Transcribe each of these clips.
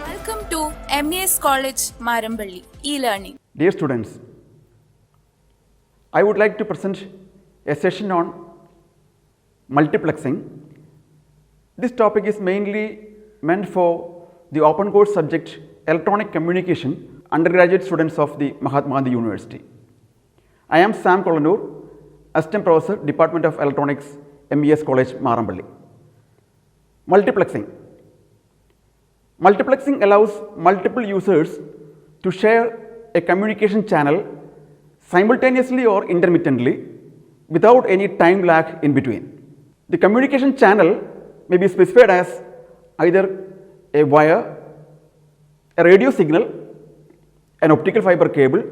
Welcome to MES College Marambally e-learning. Dear students, I would like to present a session on multiplexing. This topic is mainly meant for the open course subject Electronic Communication undergraduate students of the Mahatma Gandhi University. I am Sam Kolanur, Assistant Professor, Department of Electronics, MES College Marambally. Multiplexing. Multiplexing allows multiple users to share a communication channel simultaneously or intermittently without any time lag in between. The communication channel may be specified as either a wire, a radio signal, an optical fiber cable,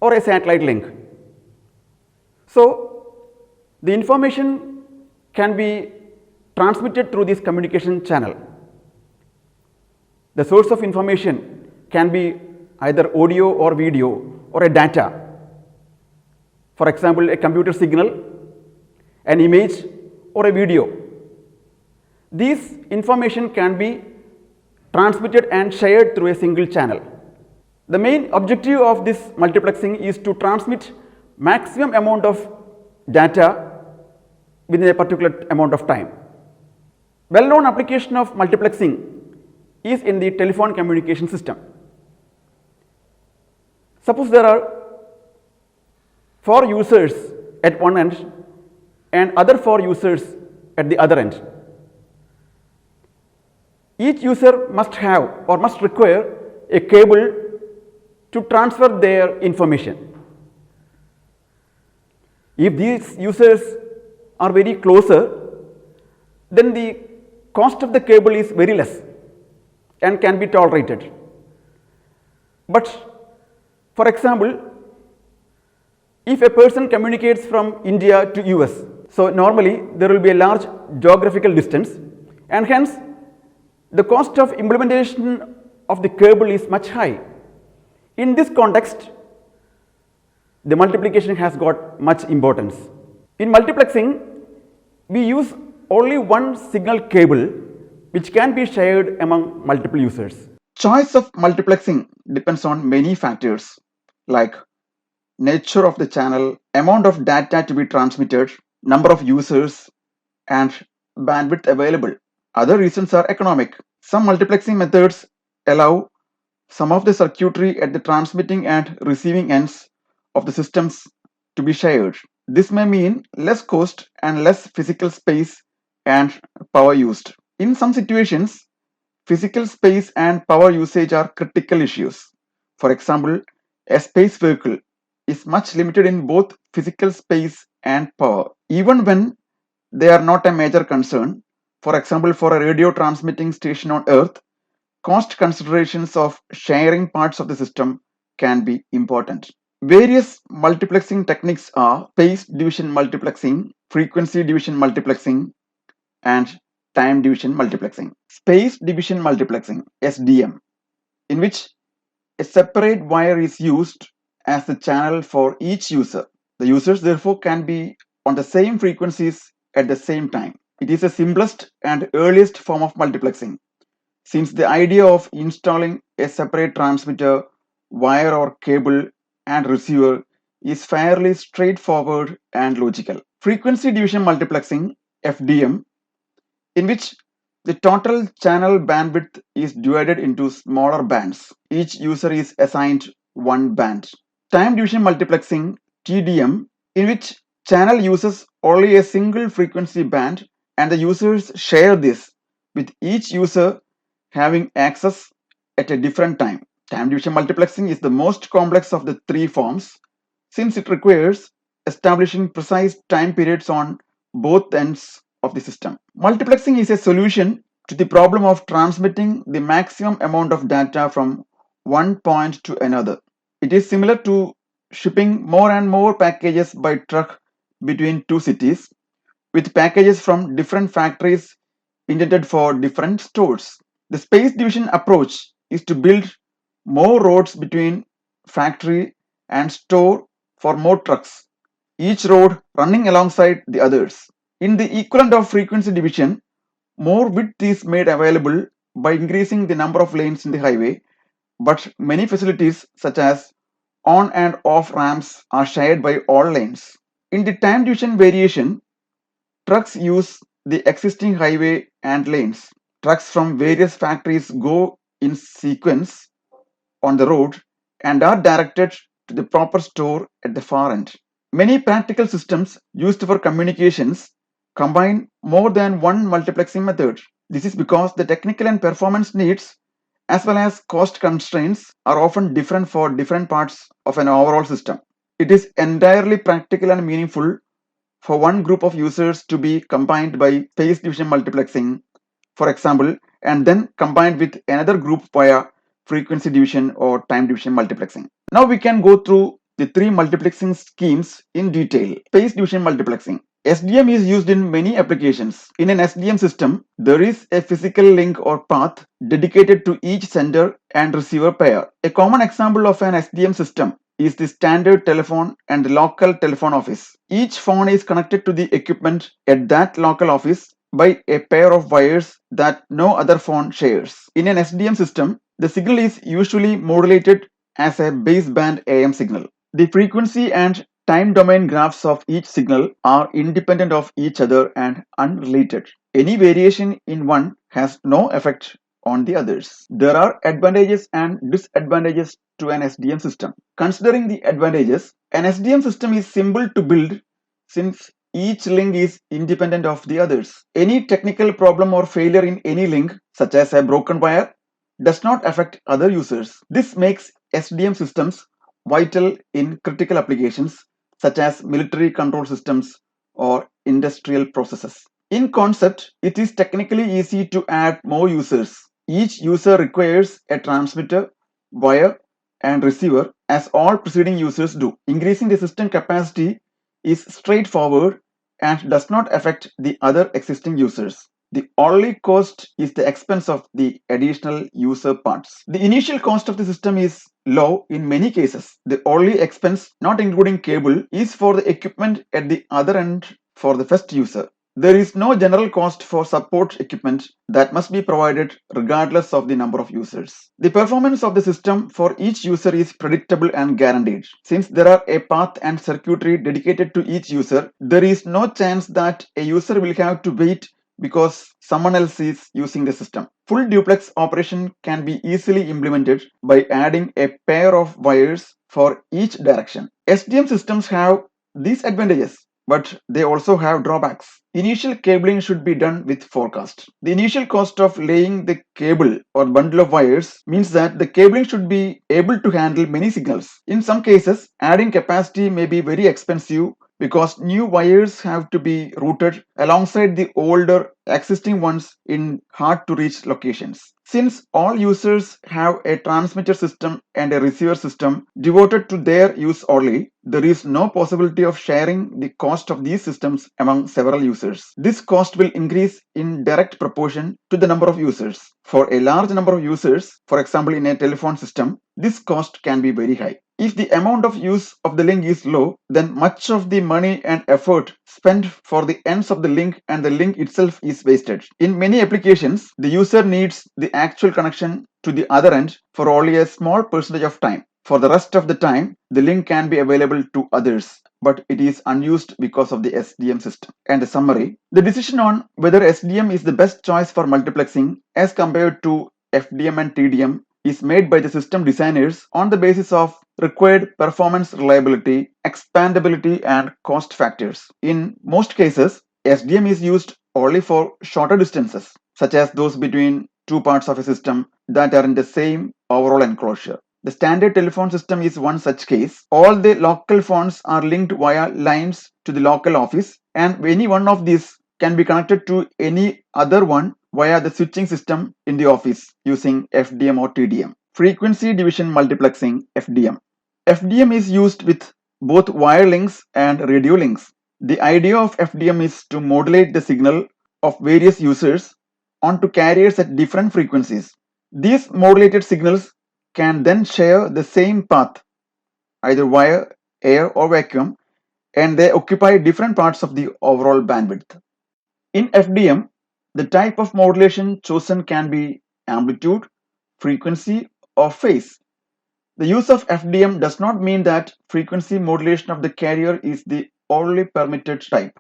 or a satellite link. So, the information can be transmitted through this communication channel. The source of information can be either audio or video or a data. For example, a computer signal, an image, or a video. These information can be transmitted and shared through a single channel. The main objective of this multiplexing is to transmit maximum amount of data within a particular amount of time. Well-known application of multiplexing is in the telephone communication system. Suppose there are 4 users at one end and other 4 users at the other end. Each user must have or must require a cable to transfer their information. If these users are very closer, then the cost of the cable is very less and can be tolerated. But for example, if a person communicates from India to US, so normally there will be a large geographical distance and hence the cost of implementation of the cable is much high. In this context, the multiplication has got much importance. In multiplexing, we use only one signal cable which can be shared among multiple users. Choice of multiplexing depends on many factors like nature of the channel, amount of data to be transmitted, number of users, and bandwidth available. Other reasons are economic. Some multiplexing methods allow some of the circuitry at the transmitting and receiving ends of the systems to be shared. This may mean less cost and less physical space and power used. In some situations, physical space and power usage are critical issues. For example, a space vehicle is much limited in both physical space and power, even when they are not a major concern. For example, for a radio transmitting station on Earth, cost considerations of sharing parts of the system can be important. Various multiplexing techniques are space division multiplexing, frequency division multiplexing, and time division multiplexing. Space division multiplexing, SDM, in which a separate wire is used as the channel for each user. The users therefore can be on the same frequencies at the same time. It is the simplest and earliest form of multiplexing, since the idea of installing a separate transmitter, wire or cable and receiver is fairly straightforward and logical. Frequency division multiplexing, FDM, in which the total channel bandwidth is divided into smaller bands. Each user is assigned one band. Time division multiplexing, TDM, in which channel uses only a single frequency band and the users share this with each user having access at a different time. Time division multiplexing is the most complex of the 3 forms since it requires establishing precise time periods on both ends of the system. Multiplexing is a solution to the problem of transmitting the maximum amount of data from one point to another. It is similar to shipping more and more packages by truck between two cities with packages from different factories intended for different stores. The space division approach is to build more roads between factory and store for more trucks, each road running alongside the others. In the equivalent of frequency division, more width is made available by increasing the number of lanes in the highway, but many facilities such as on and off ramps are shared by all lanes. In the time division variation, trucks use the existing highway and lanes. Trucks from various factories go in sequence on the road and are directed to the proper store at the far end. Many practical systems used for communications combine more than one multiplexing method. This is because the technical and performance needs as well as cost constraints are often different for different parts of an overall system. It is entirely practical and meaningful for one group of users to be combined by phase division multiplexing, for example, and then combined with another group via frequency division or time division multiplexing. Now we can go through the three multiplexing schemes in detail. Phase division multiplexing. SDM is used in many applications. In an SDM system, there is a physical link or path dedicated to each sender and receiver pair. A common example of an SDM system is the standard telephone and the local telephone office. Each phone is connected to the equipment at that local office by a pair of wires that no other phone shares. In an SDM system, the signal is usually modulated as a baseband AM signal. The frequency and time domain graphs of each signal are independent of each other and unrelated. Any variation in one has no effect on the others. There are advantages and disadvantages to an SDM system. Considering the advantages, an SDM system is simple to build since each link is independent of the others. Any technical problem or failure in any link, such as a broken wire, does not affect other users. This makes SDM systems vital in critical applications such as military control systems or industrial processes. In concept, it is technically easy to add more users. Each user requires a transmitter, wire, and receiver as all preceding users do. Increasing the system capacity is straightforward and does not affect the other existing users. The only cost is the expense of the additional user parts. The initial cost of the system is low in many cases. The only expense, not including cable, is for the equipment at the other end for the first user. There is no general cost for support equipment that must be provided regardless of the number of users. The performance of the system for each user is predictable and guaranteed. Since there are a path and circuitry dedicated to each user, there is no chance that a user will have to wait because someone else is using the system. Full duplex operation can be easily implemented by adding a pair of wires for each direction. SDM systems have these advantages, but they also have drawbacks. Initial cabling should be done with forecast. The initial cost of laying the cable or bundle of wires means that the cabling should be able to handle many signals. In some cases, adding capacity may be very expensive because new wires have to be routed alongside the older existing ones in hard to reach locations. Since all users have a transmitter system and a receiver system devoted to their use only, there is no possibility of sharing the cost of these systems among several users. This cost will increase in direct proportion to the number of users. For a large number of users, for example in a telephone system, this cost can be very high. If the amount of use of the link is low, then much of the money and effort spent for the ends of the link and the link itself is wasted. In many applications, the user needs the actual connection to the other end for only a small percentage of time. For the rest of the time, the link can be available to others, but it is unused because of the SDM system. And the summary, the decision on whether SDM is the best choice for multiplexing as compared to FDM and TDM is made by the system designers on the basis of required performance reliability, expandability, and cost factors. In most cases, SDM is used only for shorter distances, such as those between two parts of a system that are in the same overall enclosure. The standard telephone system is one such case. All the local phones are linked via lines to the local office, and any one of these can be connected to any other one via the switching system in the office using FDM or TDM. Frequency division multiplexing, FDM. FDM is used with both wire links and radio links. The idea of FDM is to modulate the signal of various users onto carriers at different frequencies. These modulated signals can then share the same path, either via air or vacuum, and they occupy different parts of the overall bandwidth. In FDM, the type of modulation chosen can be amplitude, frequency, or phase. The use of FDM does not mean that frequency modulation of the carrier is the only permitted type.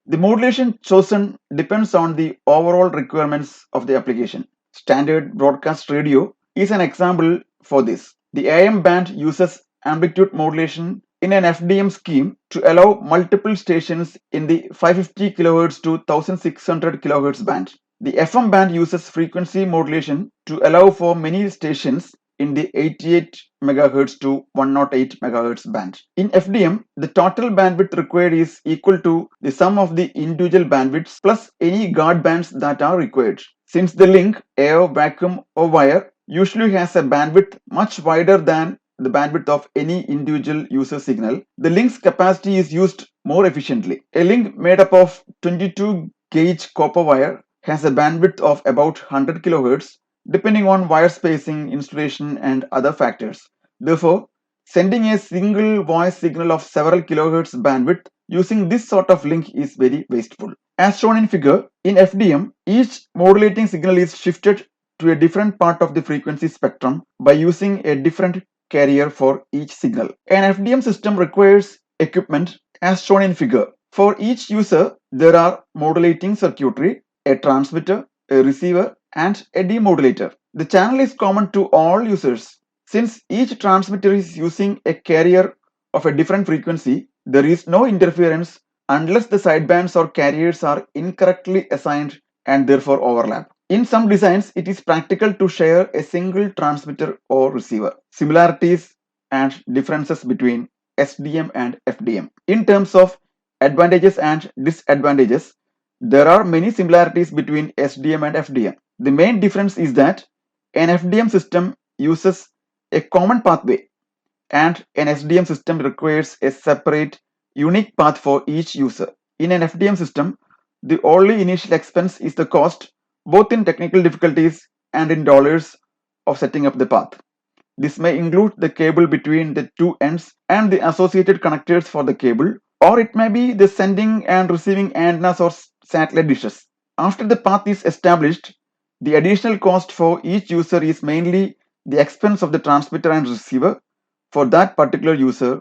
The modulation chosen depends on the overall requirements of the application. Standard broadcast radio is an example for this. The AM band uses amplitude modulation in an FDM scheme to allow multiple stations in the 550 kHz to 1600 kHz band. The FM band uses frequency modulation to allow for many stations in the 88 MHz to 108 MHz band. In FDM, the total bandwidth required is equal to the sum of the individual bandwidths plus any guard bands that are required. Since the link, air, vacuum or wire usually has a bandwidth much wider than the bandwidth of any individual user signal, the link's capacity is used more efficiently. A link made up of 22 gauge copper wire has a bandwidth of about 100 kHz depending on wire spacing, insulation and other factors. Therefore, sending a single voice signal of several kHz bandwidth using this sort of link is very wasteful. As shown in figure, in FDM, each modulating signal is shifted to a different part of the frequency spectrum by using a different carrier for each signal. An FDM system requires equipment as shown in figure. For each user, there are modulating circuitry, a transmitter, a receiver, and a demodulator. The channel is common to all users. Since each transmitter is using a carrier of a different frequency, there is no interference unless the sidebands or carriers are incorrectly assigned and therefore overlap. In some designs, it is practical to share a single transmitter or receiver. Similarities and differences between SDM and FDM. In terms of advantages and disadvantages, there are many similarities between SDM and FDM. The main difference is that an FDM system uses a common pathway and an SDM system requires a separate, unique path for each user. In an FDM system, the only initial expense is the cost, both in technical difficulties and in dollars, of setting up the path. This may include the cable between the two ends and the associated connectors for the cable, or it may be the sending and receiving antennas or satellite dishes. After the path is established, the additional cost for each user is mainly the expense of the transmitter and receiver for that particular user,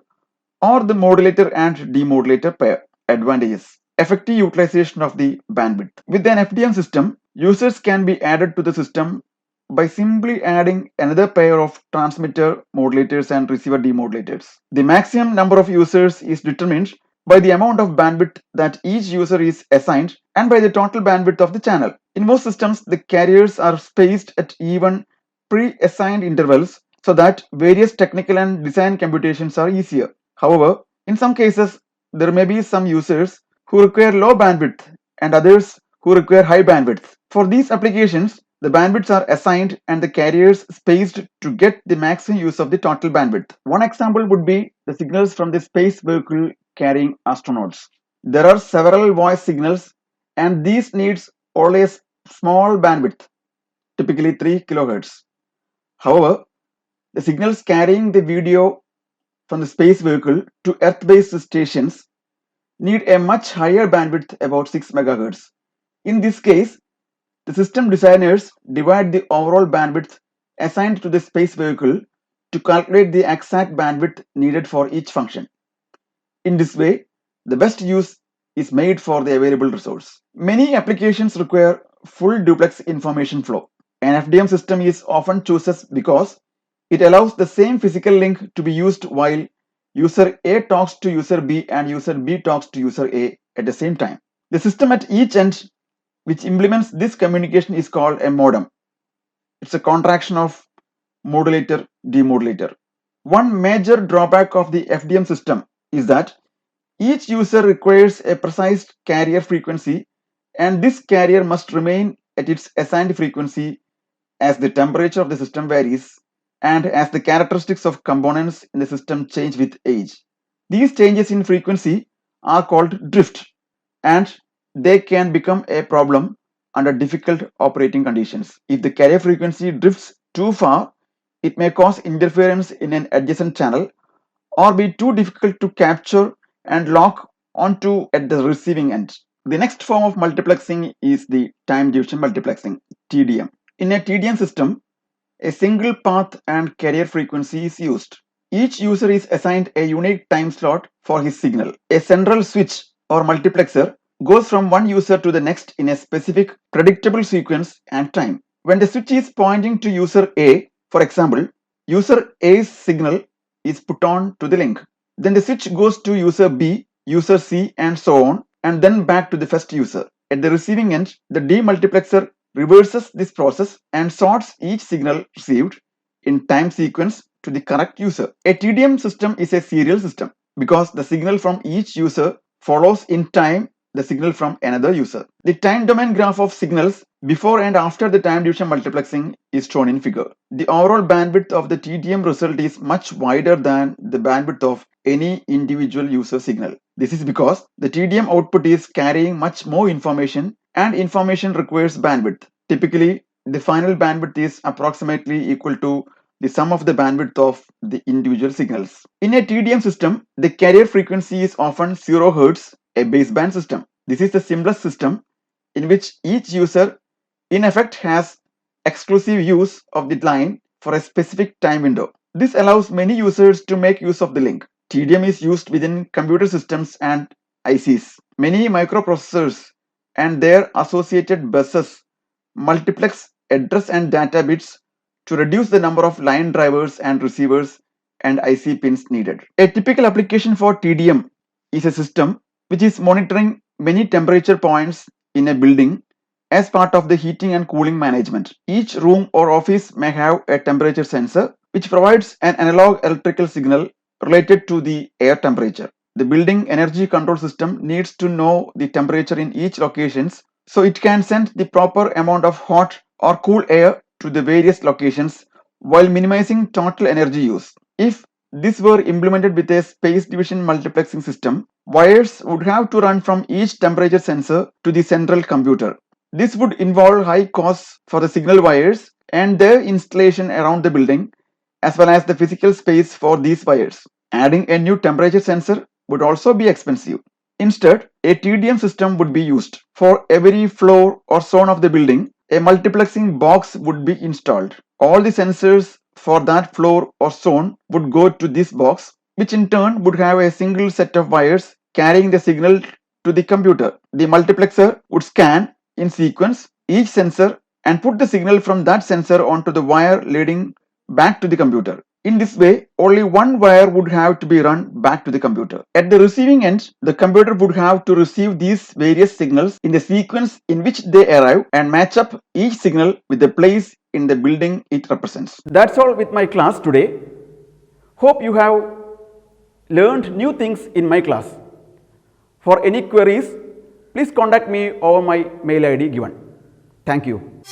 or the modulator and demodulator pair. Advantages: effective utilization of the bandwidth. With an FDM system, users can be added to the system by simply adding another pair of transmitter modulators and receiver demodulators. The maximum number of users is determined by the amount of bandwidth that each user is assigned and by the total bandwidth of the channel. In most systems, the carriers are spaced at even pre-assigned intervals so that various technical and design computations are easier. However, in some cases, there may be some users who require low bandwidth and others who require high bandwidth. For these applications, the bandwidths are assigned and the carriers spaced to get the maximum use of the total bandwidth. One example would be the signals from the space vehicle carrying astronauts. There are several voice signals and these needs only a small bandwidth, typically 3 kHz. However, the signals carrying the video from the space vehicle to Earth-based stations need a much higher bandwidth, about 6 MHz. In this case, the system designers divide the overall bandwidth assigned to the space vehicle to calculate the exact bandwidth needed for each function. In this way, the best use is made for the available resource. Many applications require full duplex information flow. An FDM system is often chosen because it allows the same physical link to be used while user A talks to user B and user B talks to user A at the same time. The system at each end which implements this communication is called a modem. It's a contraction of modulator demodulator. One major drawback of the FDM system is that each user requires a precise carrier frequency and this carrier must remain at its assigned frequency as the temperature of the system varies and as the characteristics of components in the system change with age. These changes in frequency are called drift, and they can become a problem under difficult operating conditions. If the carrier frequency drifts too far, it may cause interference in an adjacent channel or be too difficult to capture and lock onto at the receiving end. The next form of multiplexing is the time division multiplexing, TDM. In a TDM system, a single path and carrier frequency is used. Each user is assigned a unique time slot for his signal. A central switch or multiplexer goes from one user to the next in a specific predictable sequence and time. When the switch is pointing to user A, for example, user A's signal is put on to the link. Then the switch goes to user B, user C, and so on, and then back to the first user. At the receiving end, the demultiplexer reverses this process and sorts each signal received in time sequence to the correct user. A TDM system is a serial system because the signal from each user follows in time the signal from another user. The time domain graph of signals before and after the time division multiplexing is shown in figure. The overall bandwidth of the TDM result is much wider than the bandwidth of any individual user signal. This is because the TDM output is carrying much more information, and information requires bandwidth. Typically, the final bandwidth is approximately equal to the sum of the bandwidth of the individual signals. In a TDM system, the carrier frequency is often 0 Hz, a baseband system. This is the simplest system in which each user in effect has exclusive use of the line for a specific time window. This allows many users to make use of the link. TDM is used within computer systems and ICs. Many microprocessors and their associated buses multiplex address and data bits to reduce the number of line drivers and receivers and IC pins needed. A typical application for TDM is a system which is monitoring many temperature points in a building as part of the heating and cooling management. Each room or office may have a temperature sensor which provides an analog electrical signal related to the air temperature. The building energy control system needs to know the temperature in each location so it can send the proper amount of hot or cool air to the various locations while minimizing total energy use. If this were implemented with a space division multiplexing system, wires would have to run from each temperature sensor to the central computer. This would involve high costs for the signal wires and their installation around the building, as well as the physical space for these wires. Adding a new temperature sensor would also be expensive. Instead, a TDM system would be used. For every floor or zone of the building, a multiplexing box would be installed. All the sensors for that floor or zone would go to this box, which in turn would have a single set of wires carrying the signal to the computer. The multiplexer would scan in sequence each sensor and put the signal from that sensor onto the wire leading back to the computer. In this way, only one wire would have to be run back to the computer. At the receiving end, the computer would have to receive these various signals in the sequence in which they arrive and match up each signal with the place in the building it represents. That's all with my class today. Hope you have learned new things in my class. For any queries, please contact me over my mail ID given. Thank you.